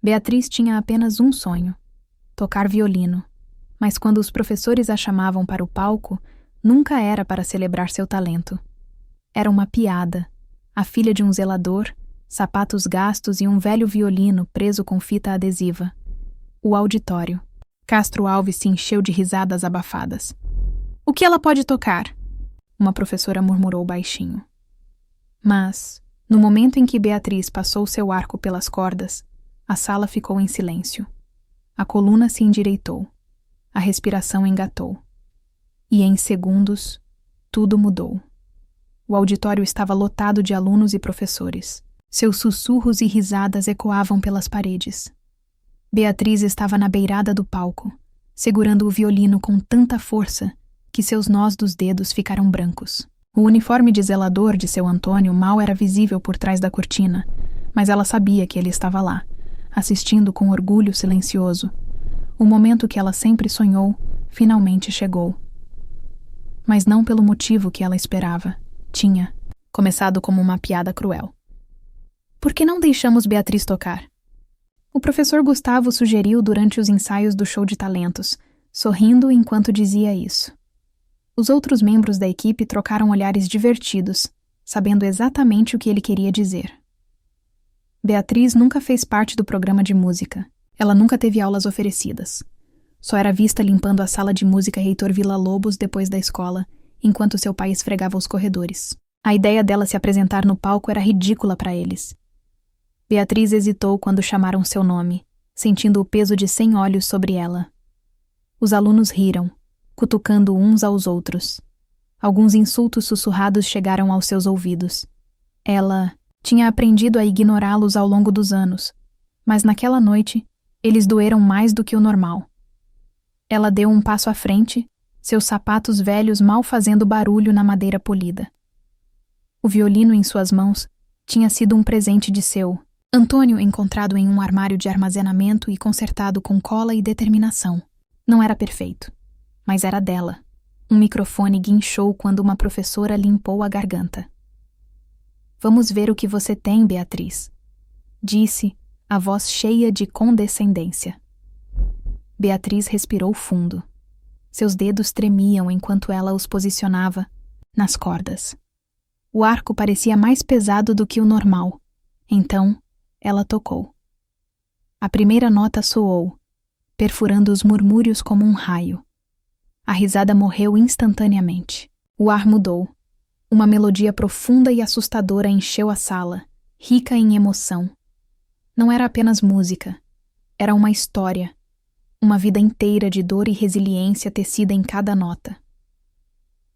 Beatriz tinha apenas um sonho: tocar violino. Mas quando os professores a chamavam para o palco, nunca era para celebrar seu talento. Era uma piada. A filha de um zelador, sapatos gastos e um velho violino preso com fita adesiva. O auditório. Castro Alves se encheu de risadas abafadas. "O que ela pode tocar?" Uma professora murmurou baixinho. Mas, no momento em que Beatriz passou seu arco pelas cordas, a sala ficou em silêncio. A coluna se endireitou. A respiração engatou. E em segundos, tudo mudou. O auditório estava lotado de alunos e professores. Seus sussurros e risadas ecoavam pelas paredes. Beatriz estava na beirada do palco, segurando o violino com tanta força que seus nós dos dedos ficaram brancos. O uniforme de zelador de seu Antônio mal era visível por trás da cortina, mas ela sabia que ele estava lá, assistindo com orgulho silencioso. O momento que ela sempre sonhou finalmente chegou. Mas não pelo motivo que ela esperava. Tinha começado como uma piada cruel. "Por que não deixamos Beatriz tocar?" O professor Gustavo sugeriu durante os ensaios do show de talentos, sorrindo enquanto dizia isso. Os outros membros da equipe trocaram olhares divertidos, sabendo exatamente o que ele queria dizer. Beatriz nunca fez parte do programa de música. Ela nunca teve aulas oferecidas. Só era vista limpando a sala de música Heitor Villa-Lobos depois da escola, enquanto seu pai esfregava os corredores. A ideia dela se apresentar no palco era ridícula para eles. Beatriz hesitou quando chamaram seu nome, sentindo o peso de 100 olhos sobre ela. Os alunos riram, cutucando uns aos outros. Alguns insultos sussurrados chegaram aos seus ouvidos. Ela tinha aprendido a ignorá-los ao longo dos anos, mas naquela noite, eles doeram mais do que o normal. Ela deu um passo à frente, seus sapatos velhos mal fazendo barulho na madeira polida. O violino em suas mãos tinha sido um presente de seu Antônio, encontrado em um armário de armazenamento e consertado com cola e determinação. Não era perfeito, mas era dela. Um microfone guinchou quando uma professora limpou a garganta. "Vamos ver o que você tem, Beatriz", disse, a voz cheia de condescendência. Beatriz respirou fundo. Seus dedos tremiam enquanto ela os posicionava nas cordas. O arco parecia mais pesado do que o normal. Então, ela tocou. A primeira nota soou, perfurando os murmúrios como um raio. A risada morreu instantaneamente. O ar mudou. Uma melodia profunda e assustadora encheu a sala, rica em emoção. Não era apenas música. Era uma história. Uma vida inteira de dor e resiliência tecida em cada nota.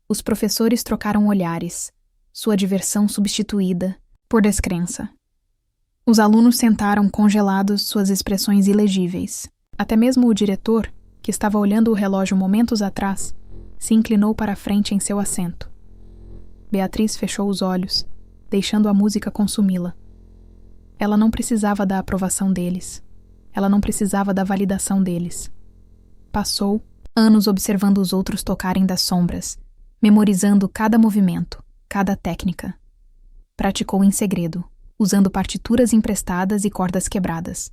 Os professores trocaram olhares, sua diversão substituída por descrença. Os alunos sentaram congelados, suas expressões ilegíveis. Até mesmo o diretor, que estava olhando o relógio momentos atrás, se inclinou para a frente em seu assento. Beatriz fechou os olhos, deixando a música consumi-la. Ela não precisava da aprovação deles. Ela não precisava da validação deles. Passou anos observando os outros tocarem das sombras, memorizando cada movimento, cada técnica. Praticou em segredo, usando partituras emprestadas e cordas quebradas.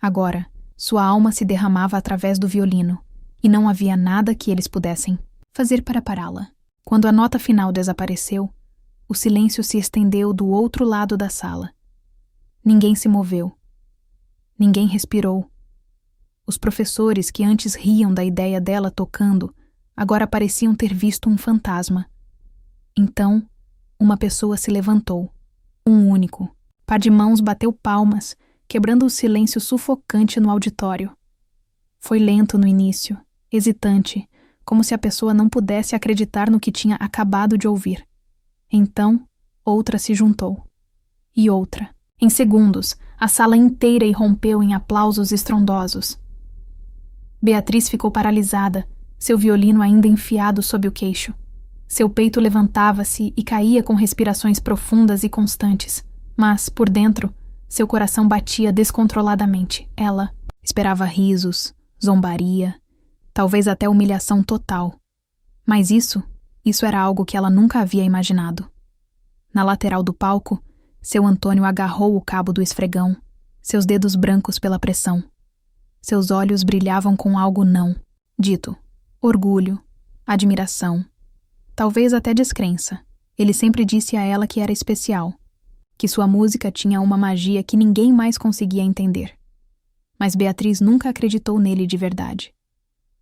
Agora, sua alma se derramava através do violino, e não havia nada que eles pudessem fazer para pará-la. Quando a nota final desapareceu, o silêncio se estendeu do outro lado da sala. Ninguém se moveu. Ninguém respirou. Os professores que antes riam da ideia dela tocando, agora pareciam ter visto um fantasma. Então, uma pessoa se levantou. Um único. Par de mãos bateu palmas, quebrando o silêncio sufocante no auditório. Foi lento no início, hesitante, como se a pessoa não pudesse acreditar no que tinha acabado de ouvir. Então, outra se juntou. E outra. Em segundos, a sala inteira irrompeu em aplausos estrondosos. Beatriz ficou paralisada, seu violino ainda enfiado sob o queixo. Seu peito levantava-se e caía com respirações profundas e constantes, mas, por dentro, seu coração batia descontroladamente. Ela esperava risos, zombaria, talvez até humilhação total. Mas isso era algo que ela nunca havia imaginado. Na lateral do palco, seu Antônio agarrou o cabo do esfregão, seus dedos brancos pela pressão. Seus olhos brilhavam com algo não dito. Orgulho, admiração, talvez até descrença. Ele sempre disse a ela que era especial, que sua música tinha uma magia que ninguém mais conseguia entender. Mas Beatriz nunca acreditou nele de verdade.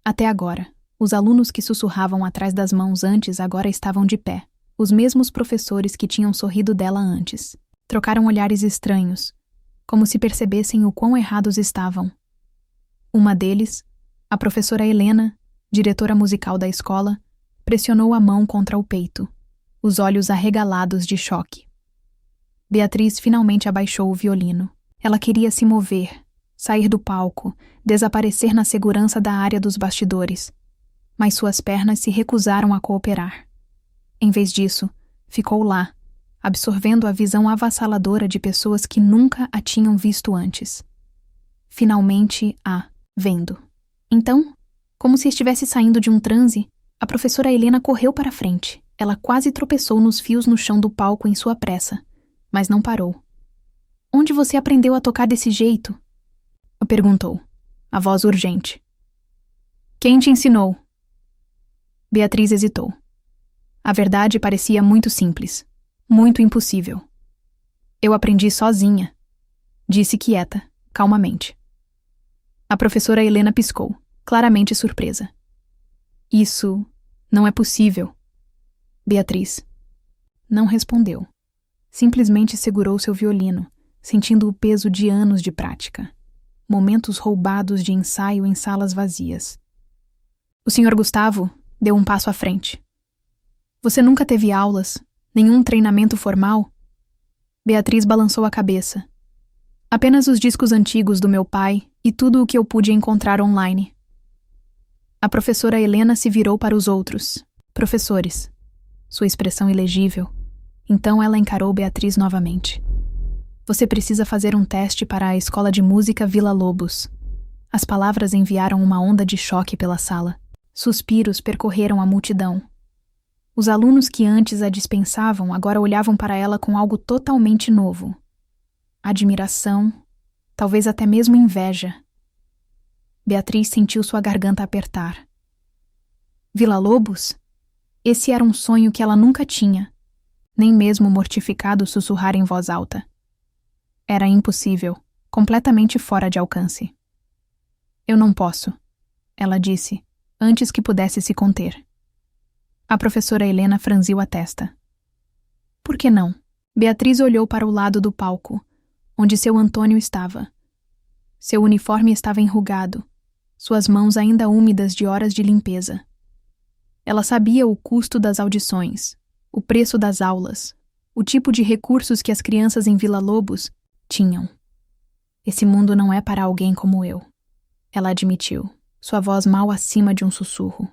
Até agora, os alunos que sussurravam atrás das mãos antes agora estavam de pé, os mesmos professores que tinham sorrido dela antes. Trocaram olhares estranhos, como se percebessem o quão errados estavam. Uma deles, a professora Helena, diretora musical da escola, pressionou a mão contra o peito, os olhos arregalados de choque. Beatriz finalmente abaixou o violino. Ela queria se mover, sair do palco, desaparecer na segurança da área dos bastidores, mas suas pernas se recusaram a cooperar. Em vez disso, ficou lá, absorvendo a visão avassaladora de pessoas que nunca a tinham visto antes. Finalmente vendo. Então, como se estivesse saindo de um transe, a professora Helena correu para a frente. Ela quase tropeçou nos fios no chão do palco em sua pressa, mas não parou. "Onde você aprendeu a tocar desse jeito?" perguntou, a voz urgente. "Quem te ensinou?" Beatriz hesitou. A verdade parecia muito simples, muito impossível. "Eu aprendi sozinha", disse quieta, calmamente. A professora Helena piscou, claramente surpresa. "Isso não é possível." Beatriz não respondeu. Simplesmente segurou seu violino, sentindo o peso de anos de prática. Momentos roubados de ensaio em salas vazias. O Sr. Gustavo deu um passo à frente. "Você nunca teve aulas? Nenhum treinamento formal?" Beatriz balançou a cabeça. "Apenas os discos antigos do meu pai e tudo o que eu pude encontrar online." A professora Helena se virou para os outros professores. Sua expressão ilegível. Então ela encarou Beatriz novamente. "Você precisa fazer um teste para a Escola de Música Vila Lobos." As palavras enviaram uma onda de choque pela sala. Suspiros percorreram a multidão. Os alunos que antes a dispensavam agora olhavam para ela com algo totalmente novo. Admiração, talvez até mesmo inveja. Beatriz sentiu sua garganta apertar. Vila Lobos? Esse era um sonho que ela nunca tinha, nem mesmo mortificado sussurrar em voz alta. Era impossível, completamente fora de alcance. "Eu não posso", ela disse, antes que pudesse se conter. A professora Helena franziu a testa. "Por que não?" Beatriz olhou para o lado do palco, onde seu Antônio estava. Seu uniforme estava enrugado, suas mãos ainda úmidas de horas de limpeza. Ela sabia o custo das audições, o preço das aulas, o tipo de recursos que as crianças em Vila Lobos tinham. "Esse mundo não é para alguém como eu", ela admitiu, sua voz mal acima de um sussurro.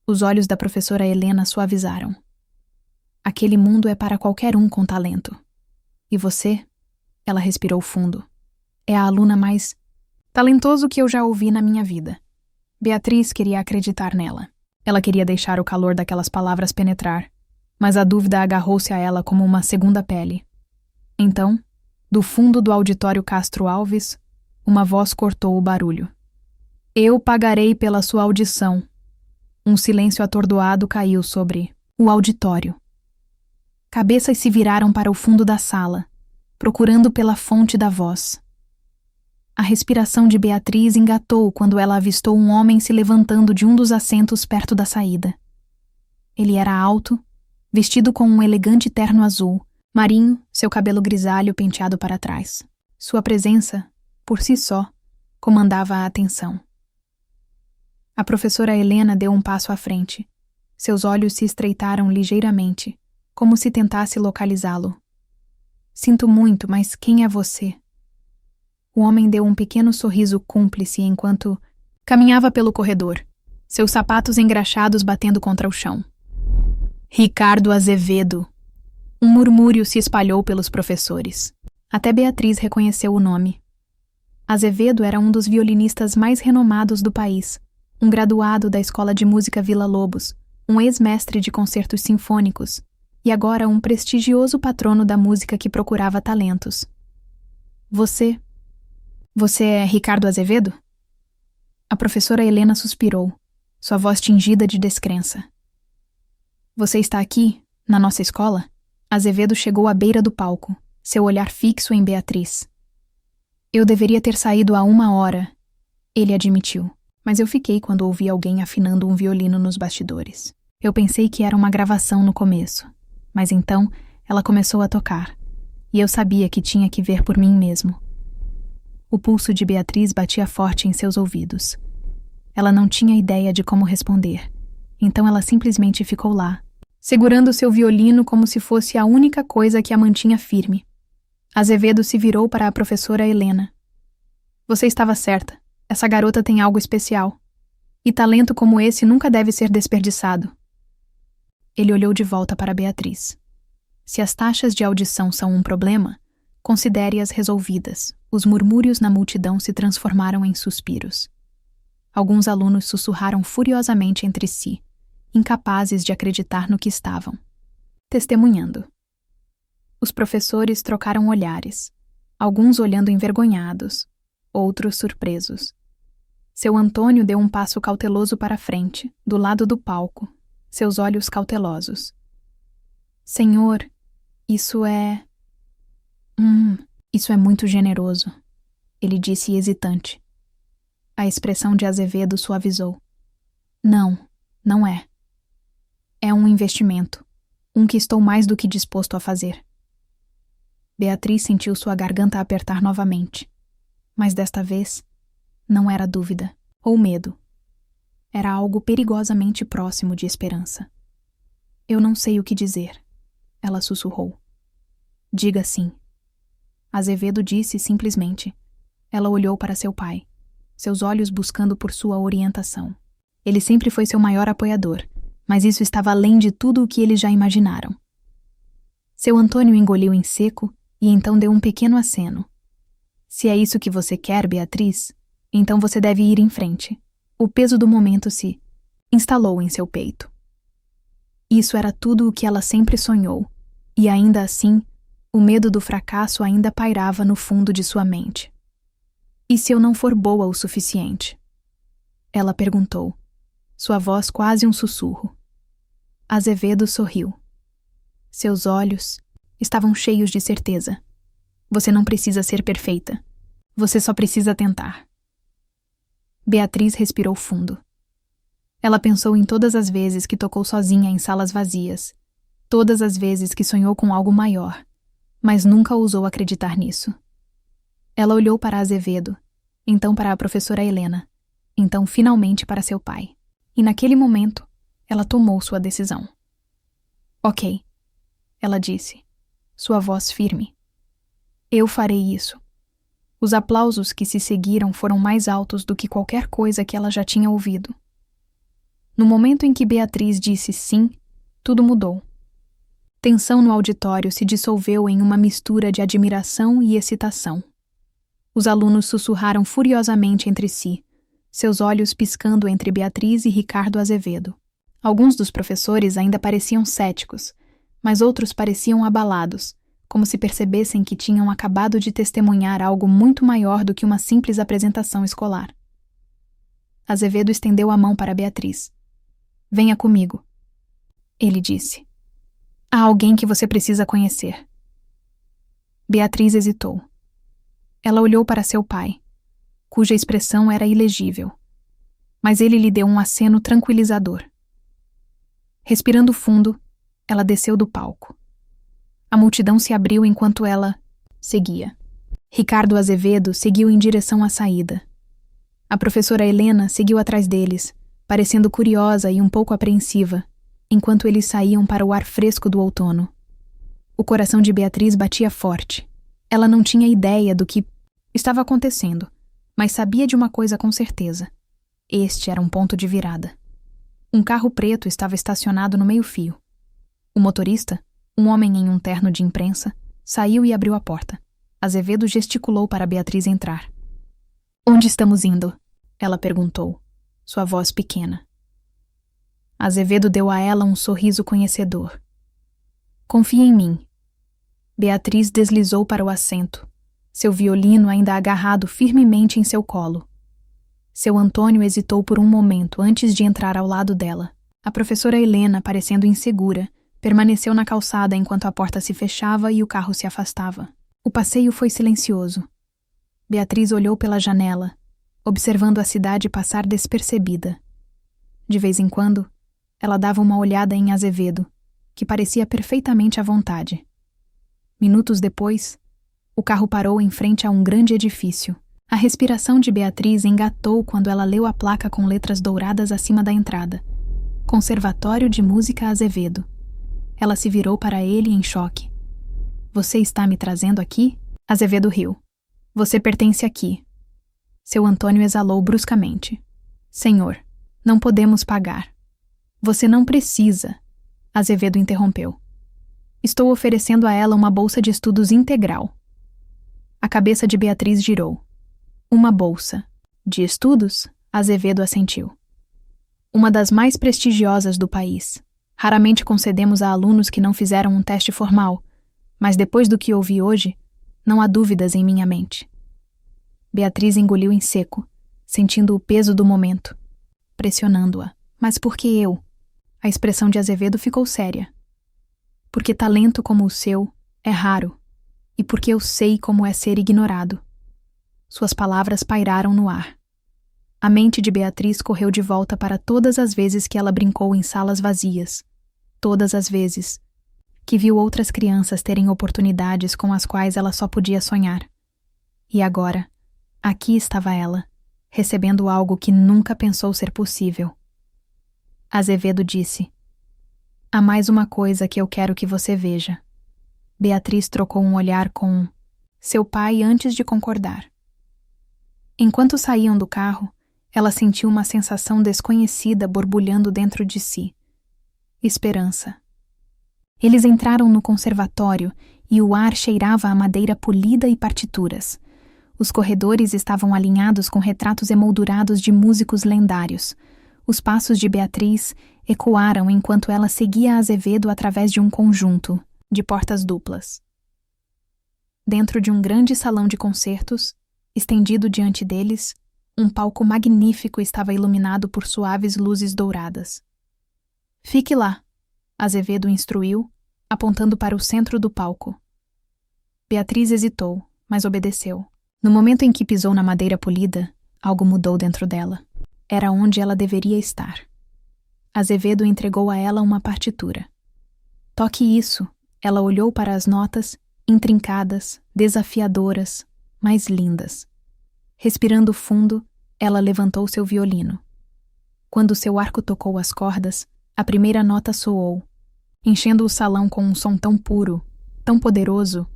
Os olhos da professora Helena suavizaram. "Aquele mundo é para qualquer um com talento. E você?" Ela respirou fundo. "É a aluna mais talentoso que eu já ouvi na minha vida." Beatriz queria acreditar nela. Ela queria deixar o calor daquelas palavras penetrar, mas a dúvida agarrou-se a ela como uma segunda pele. Então, do fundo do auditório Castro Alves, uma voz cortou o barulho. "Eu pagarei pela sua audição." Um silêncio atordoado caiu sobre o auditório. Cabeças se viraram para o fundo da sala, procurando pela fonte da voz. A respiração de Beatriz engatou quando ela avistou um homem se levantando de um dos assentos perto da saída. Ele era alto, vestido com um elegante terno azul, marinho, seu cabelo grisalho penteado para trás. Sua presença, por si só, comandava a atenção. A professora Helena deu um passo à frente. Seus olhos se estreitaram ligeiramente, como se tentasse localizá-lo. "Sinto muito, mas quem é você?" O homem deu um pequeno sorriso cúmplice enquanto caminhava pelo corredor, seus sapatos engraxados batendo contra o chão. "Ricardo Azevedo." Um murmúrio se espalhou pelos professores. Até Beatriz reconheceu o nome. Azevedo era um dos violinistas mais renomados do país, um graduado da Escola de Música Vila Lobos, um ex-mestre de concertos sinfônicos e agora um prestigioso patrono da música que procurava talentos. Você... Você é Ricardo Azevedo? A professora Helena suspirou, sua voz tingida de descrença. Você está aqui, na nossa escola? Azevedo chegou à beira do palco, seu olhar fixo em Beatriz. Eu deveria ter saído há 1 hora, ele admitiu, mas eu fiquei quando ouvi alguém afinando um violino nos bastidores. Eu pensei que era uma gravação no começo, mas então ela começou a tocar, e eu sabia que tinha que ver por mim mesmo. O pulso de Beatriz batia forte em seus ouvidos. Ela não tinha ideia de como responder, então ela simplesmente ficou lá, segurando seu violino como se fosse a única coisa que a mantinha firme. Azevedo se virou para a professora Helena. Você estava certa. Essa garota tem algo especial. E talento como esse nunca deve ser desperdiçado. Ele olhou de volta para Beatriz. Se as taxas de audição são um problema, considere-as resolvidas. Os murmúrios na multidão se transformaram em suspiros. Alguns alunos sussurraram furiosamente entre si, incapazes de acreditar no que estavam testemunhando. Os professores trocaram olhares, alguns olhando envergonhados, outros surpresos. Seu Antônio deu um passo cauteloso para a frente, do lado do palco, seus olhos cautelosos. Senhor, isso é... isso é muito generoso, ele disse hesitante. A expressão de Azevedo suavizou. Não, não é. É um investimento, um que estou mais do que disposto a fazer. Beatriz sentiu sua garganta apertar novamente, mas desta vez não era dúvida ou medo. Era algo perigosamente próximo de esperança. Eu não sei o que dizer, ela sussurrou. Diga sim. Azevedo disse simplesmente. Ela olhou para seu pai, seus olhos buscando por sua orientação. Ele sempre foi seu maior apoiador, mas isso estava além de tudo o que eles já imaginaram. Seu Antônio engoliu em seco e então deu um pequeno aceno. Se é isso que você quer, Beatriz, então você deve ir em frente. O peso do momento se instalou em seu peito. Isso era tudo o que ela sempre sonhou, e ainda assim, o medo do fracasso ainda pairava no fundo de sua mente. E se eu não for boa o suficiente? Ela perguntou, sua voz quase um sussurro. Azevedo sorriu. Seus olhos estavam cheios de certeza. Você não precisa ser perfeita. Você só precisa tentar. Beatriz respirou fundo. Ela pensou em todas as vezes que tocou sozinha em salas vazias, todas as vezes que sonhou com algo maior, mas nunca ousou acreditar nisso. Ela olhou para Azevedo, então para a professora Helena, então finalmente para seu pai. E naquele momento, ela tomou sua decisão. Ok, ela disse, sua voz firme. Eu farei isso. Os aplausos que se seguiram foram mais altos do que qualquer coisa que ela já tinha ouvido. No momento em que Beatriz disse sim, tudo mudou. Tensão no auditório se dissolveu em uma mistura de admiração e excitação. Os alunos sussurraram furiosamente entre si, seus olhos piscando entre Beatriz e Ricardo Azevedo. Alguns dos professores ainda pareciam céticos, mas outros pareciam abalados, como se percebessem que tinham acabado de testemunhar algo muito maior do que uma simples apresentação escolar. Azevedo estendeu a mão para Beatriz. Venha comigo, ele disse. Há alguém que você precisa conhecer. Beatriz hesitou. Ela olhou para seu pai, cuja expressão era ilegível, mas ele lhe deu um aceno tranquilizador. Respirando fundo, ela desceu do palco. A multidão se abriu enquanto ela seguia. Ricardo Azevedo seguiu em direção à saída. A professora Helena seguiu atrás deles, parecendo curiosa e um pouco apreensiva, enquanto eles saíam para o ar fresco do outono. O coração de Beatriz batia forte. Ela não tinha ideia do que estava acontecendo, mas sabia de uma coisa com certeza. Este era um ponto de virada. Um carro preto estava estacionado no meio-fio. O motorista, um homem em um terno de imprensa, saiu e abriu a porta. Azevedo gesticulou para Beatriz entrar. Onde estamos indo? Ela perguntou, sua voz pequena. Azevedo deu a ela um sorriso conhecedor. Confie em mim. Beatriz deslizou para o assento, seu violino ainda agarrado firmemente em seu colo. Seu Antônio hesitou por um momento antes de entrar ao lado dela. A professora Helena, parecendo insegura, permaneceu na calçada enquanto a porta se fechava e o carro se afastava. O passeio foi silencioso. Beatriz olhou pela janela, observando a cidade passar despercebida. De vez em quando, ela dava uma olhada em Azevedo, que parecia perfeitamente à vontade. Minutos depois, o carro parou em frente a um grande edifício. A respiração de Beatriz engatou quando ela leu a placa com letras douradas acima da entrada. Conservatório de Música Azevedo. Ela se virou para ele em choque. Você está me trazendo aqui? Azevedo riu. Você pertence aqui. Seu Antônio exalou bruscamente. Senhor, não podemos pagar. Você não precisa. Azevedo interrompeu. Estou oferecendo a ela uma bolsa de estudos integral. A cabeça de Beatriz girou. Uma bolsa. De estudos? Azevedo assentiu. Uma das mais prestigiosas do país. Raramente concedemos a alunos que não fizeram um teste formal, mas depois do que ouvi hoje, não há dúvidas em minha mente. Beatriz engoliu em seco, sentindo o peso do momento, pressionando-a. Mas por que eu? A expressão de Azevedo ficou séria. Porque talento como o seu é raro, e porque eu sei como é ser ignorado. Suas palavras pairaram no ar. A mente de Beatriz correu de volta para todas as vezes que ela brincou em salas vazias. Todas as vezes que viu outras crianças terem oportunidades com as quais ela só podia sonhar. E agora, aqui estava ela, recebendo algo que nunca pensou ser possível. Azevedo disse: há mais uma coisa que eu quero que você veja. Beatriz trocou um olhar com seu pai antes de concordar. Enquanto saíam do carro, ela sentiu uma sensação desconhecida borbulhando dentro de si. Esperança. Eles entraram no conservatório e o ar cheirava a madeira polida e partituras. Os corredores estavam alinhados com retratos emoldurados de músicos lendários. Os passos de Beatriz ecoaram enquanto ela seguia Azevedo através de um conjunto de portas duplas. Dentro de um grande salão de concertos, estendido diante deles, um palco magnífico estava iluminado por suaves luzes douradas. Fique lá, Azevedo instruiu, apontando para o centro do palco. Beatriz hesitou, mas obedeceu. No momento em que pisou na madeira polida, algo mudou dentro dela. Era onde ela deveria estar. Azevedo entregou a ela uma partitura. Toque isso. Ela olhou para as notas, intrincadas, desafiadoras, mas lindas. Respirando fundo, ela levantou seu violino. Quando seu arco tocou as cordas, a primeira nota soou, enchendo o salão com um som tão puro, tão poderoso,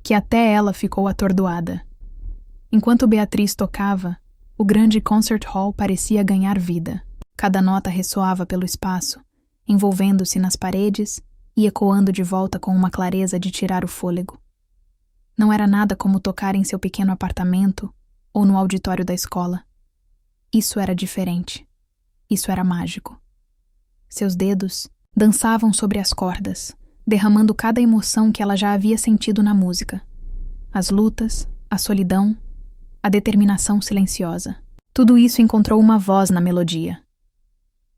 que até ela ficou atordoada. Enquanto Beatriz tocava, o grande concert hall parecia ganhar vida. Cada nota ressoava pelo espaço, envolvendo-se nas paredes e ecoando de volta com uma clareza de tirar o fôlego. Não era nada como tocar em seu pequeno apartamento ou no auditório da escola. Isso era diferente. Isso era mágico. Seus dedos dançavam sobre as cordas, derramando cada emoção que ela já havia sentido na música. As lutas, a solidão, a determinação silenciosa. Tudo isso encontrou uma voz na melodia.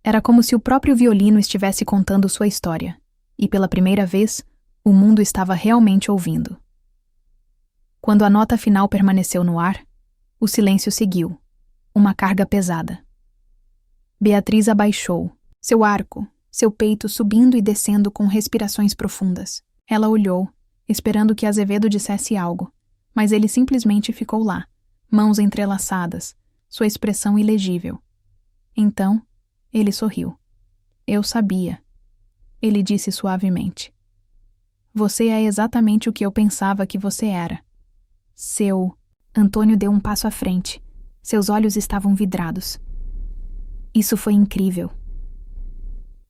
Era como se o próprio violino estivesse contando sua história, e pela primeira vez, o mundo estava realmente ouvindo. Quando a nota final permaneceu no ar, o silêncio seguiu, uma carga pesada. Beatriz abaixou, seu arco, seu peito subindo e descendo com respirações profundas. Ela olhou, esperando que Azevedo dissesse algo, mas ele simplesmente ficou lá, mãos entrelaçadas, sua expressão ilegível. Então, ele sorriu. Eu sabia. Ele disse suavemente. Você é exatamente o que eu pensava que você era. Antônio deu um passo à frente. Seus olhos estavam vidrados. Isso foi incrível.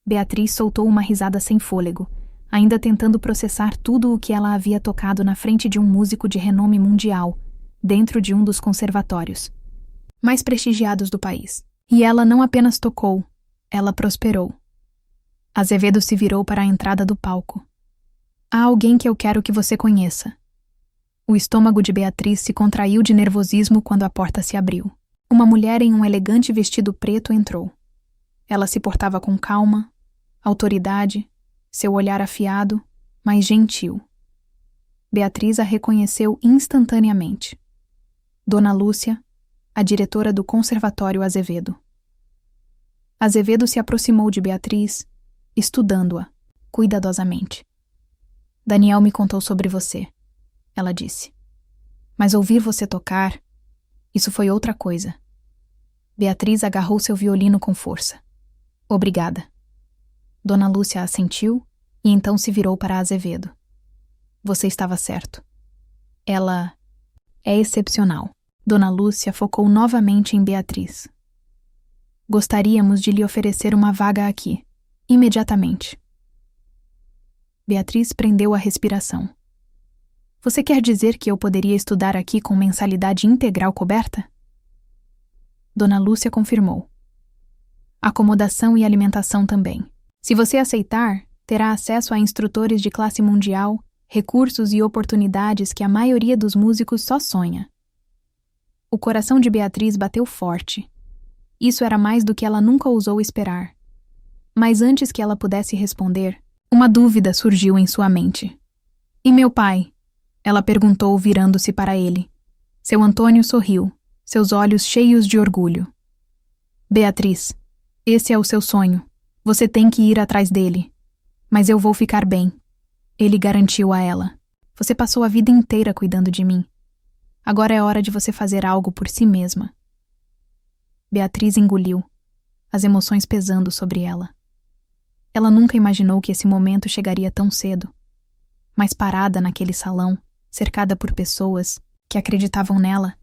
Beatriz soltou uma risada sem fôlego, ainda tentando processar tudo o que ela havia tocado na frente de um músico de renome mundial, dentro de um dos conservatórios mais prestigiados do país. E ela não apenas tocou, ela prosperou. Azevedo se virou para a entrada do palco. Há alguém que eu quero que você conheça. O estômago de Beatriz se contraiu de nervosismo quando a porta se abriu. Uma mulher em um elegante vestido preto entrou. Ela se portava com calma, autoridade, seu olhar afiado, mas gentil. Beatriz a reconheceu instantaneamente. Dona Lúcia, a diretora do Conservatório Azevedo. Azevedo se aproximou de Beatriz, estudando-a, cuidadosamente. Daniel me contou sobre você, ela disse. Mas ouvir você tocar, isso foi outra coisa. Beatriz agarrou seu violino com força. Obrigada. Dona Lúcia assentiu e então se virou para Azevedo. Você estava certo. Ela é excepcional. Dona Lúcia focou novamente em Beatriz. Gostaríamos de lhe oferecer uma vaga aqui, imediatamente. Beatriz prendeu a respiração. Você quer dizer que eu poderia estudar aqui com mensalidade integral coberta? Dona Lúcia confirmou. Acomodação e alimentação também. Se você aceitar, terá acesso a instrutores de classe mundial, recursos e oportunidades que a maioria dos músicos só sonha. O coração de Beatriz bateu forte. Isso era mais do que ela nunca ousou esperar. Mas antes que ela pudesse responder, uma dúvida surgiu em sua mente. E meu pai? Ela perguntou, virando-se para ele. Seu Antônio sorriu, seus olhos cheios de orgulho. Beatriz, esse é o seu sonho. Você tem que ir atrás dele. Mas eu vou ficar bem. Ele garantiu a ela. Você passou a vida inteira cuidando de mim. Agora é hora de você fazer algo por si mesma. Beatriz engoliu, as emoções pesando sobre ela. Ela nunca imaginou que esse momento chegaria tão cedo. Mas parada naquele salão, cercada por pessoas que acreditavam nela,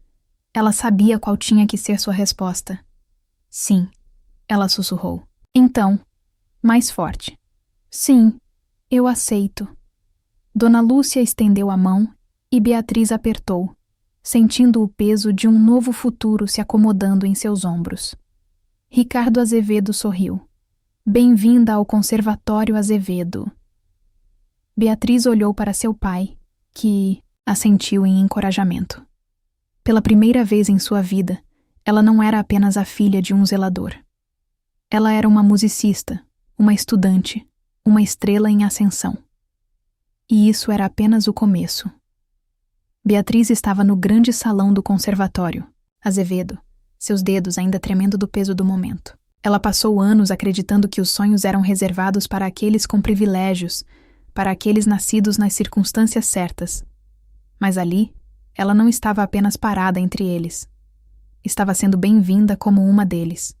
ela sabia qual tinha que ser sua resposta. Sim, ela sussurrou. Então, mais forte. Sim, eu aceito. Dona Lúcia estendeu a mão e Beatriz apertou, sentindo o peso de um novo futuro se acomodando em seus ombros. Ricardo Azevedo sorriu. Bem-vinda ao Conservatório Azevedo. Beatriz olhou para seu pai, que assentiu em encorajamento. Pela primeira vez em sua vida, ela não era apenas a filha de um zelador. Ela era uma musicista, uma estudante, uma estrela em ascensão. E isso era apenas o começo. Beatriz estava no grande salão do conservatório, Azevedo, seus dedos ainda tremendo do peso do momento. Ela passou anos acreditando que os sonhos eram reservados para aqueles com privilégios, para aqueles nascidos nas circunstâncias certas. Mas ali, ela não estava apenas parada entre eles. Estava sendo bem-vinda como uma deles.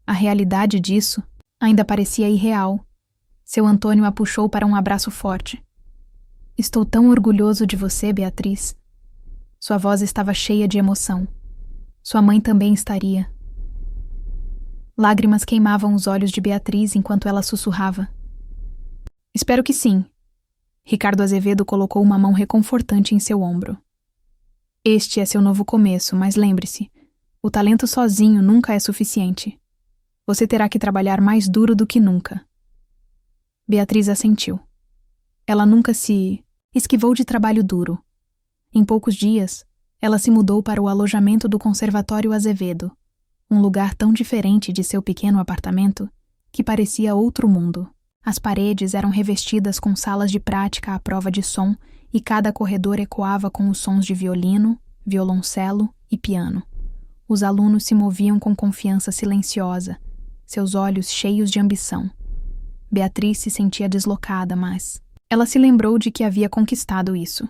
A realidade disso ainda parecia irreal. Seu Antônio a puxou para um abraço forte. Estou tão orgulhoso de você, Beatriz. Sua voz estava cheia de emoção. Sua mãe também estaria. Lágrimas queimavam os olhos de Beatriz enquanto ela sussurrava. Espero que sim. Ricardo Azevedo colocou uma mão reconfortante em seu ombro. Este é seu novo começo, mas lembre-se, o talento sozinho nunca é suficiente. Você terá que trabalhar mais duro do que nunca. Beatriz assentiu. Ela nunca se esquivou de trabalho duro. Em poucos dias, ela se mudou para o alojamento do Conservatório Azevedo, um lugar tão diferente de seu pequeno apartamento que parecia outro mundo. As paredes eram revestidas com salas de prática à prova de som e cada corredor ecoava com os sons de violino, violoncelo e piano. Os alunos se moviam com confiança silenciosa, seus olhos cheios de ambição. Beatriz se sentia deslocada, mas ela se lembrou de que havia conquistado isso.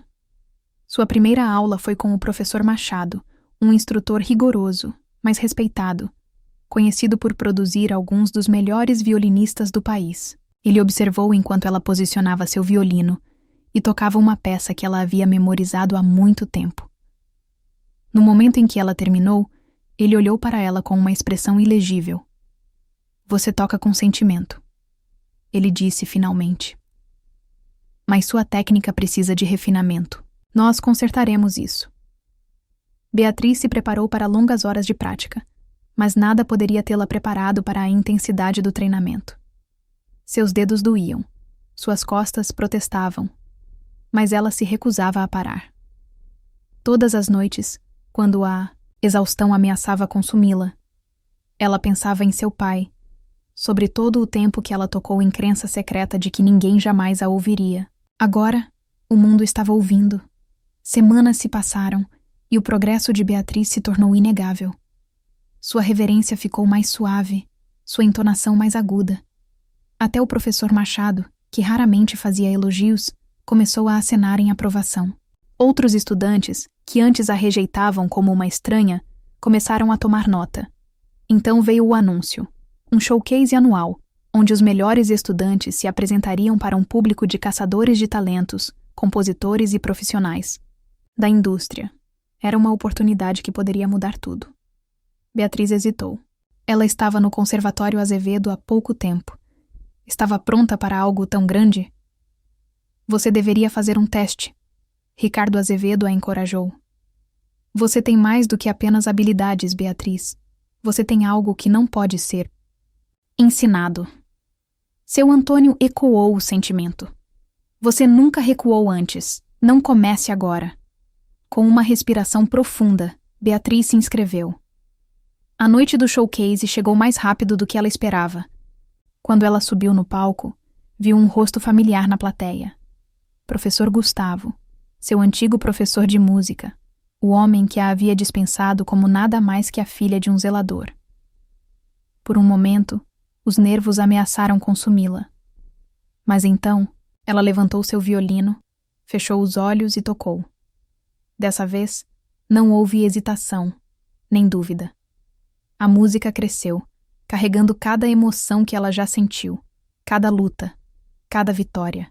Sua primeira aula foi com o professor Machado, um instrutor rigoroso, mas respeitado, conhecido por produzir alguns dos melhores violinistas do país. Ele observou enquanto ela posicionava seu violino e tocava uma peça que ela havia memorizado há muito tempo. No momento em que ela terminou, ele olhou para ela com uma expressão ilegível. Você toca com sentimento, ele disse finalmente. Mas sua técnica precisa de refinamento. Nós consertaremos isso. Beatriz se preparou para longas horas de prática, mas nada poderia tê-la preparado para a intensidade do treinamento. Seus dedos doíam, suas costas protestavam, mas ela se recusava a parar. Todas as noites, quando a exaustão ameaçava consumi-la, ela pensava em seu pai, sobre todo o tempo que ela tocou em crença secreta de que ninguém jamais a ouviria. Agora, o mundo estava ouvindo. Semanas se passaram e o progresso de Beatriz se tornou inegável. Sua reverência ficou mais suave, sua entonação mais aguda. Até o professor Machado, que raramente fazia elogios, começou a acenar em aprovação. Outros estudantes, que antes a rejeitavam como uma estranha, começaram a tomar nota. Então veio o anúncio, um showcase anual, onde os melhores estudantes se apresentariam para um público de caçadores de talentos, compositores e profissionais da indústria. Era uma oportunidade que poderia mudar tudo. Beatriz hesitou. Ela estava no Conservatório Azevedo há pouco tempo. Estava pronta para algo tão grande? Você deveria fazer um teste. Ricardo Azevedo a encorajou. Você tem mais do que apenas habilidades, Beatriz. Você tem algo que não pode ser ensinado. Seu Antônio ecoou o sentimento. Você nunca recuou antes. Não comece agora. Com uma respiração profunda, Beatriz se inscreveu. A noite do showcase chegou mais rápido do que ela esperava. Quando ela subiu no palco, viu um rosto familiar na plateia. Professor Gustavo, seu antigo professor de música, o homem que a havia dispensado como nada mais que a filha de um zelador. Por um momento, os nervos ameaçaram consumi-la. Mas então, ela levantou seu violino, fechou os olhos e tocou. Dessa vez, não houve hesitação, nem dúvida. A música cresceu, carregando cada emoção que ela já sentiu, cada luta, cada vitória.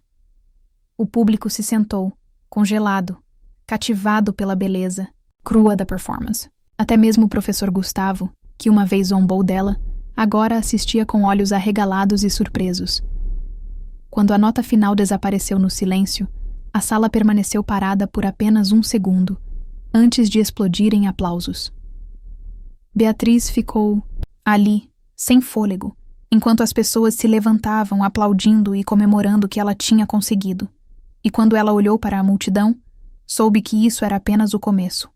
O público se sentou, congelado, cativado pela beleza crua da performance. Até mesmo o professor Gustavo, que uma vez zombou dela, agora assistia com olhos arregalados e surpresos. Quando a nota final desapareceu no silêncio, a sala permaneceu parada por apenas 1 segundo, antes de explodir em aplausos. Beatriz ficou ali, sem fôlego, enquanto as pessoas se levantavam aplaudindo e comemorando o que ela tinha conseguido. E quando ela olhou para a multidão, soube que isso era apenas o começo.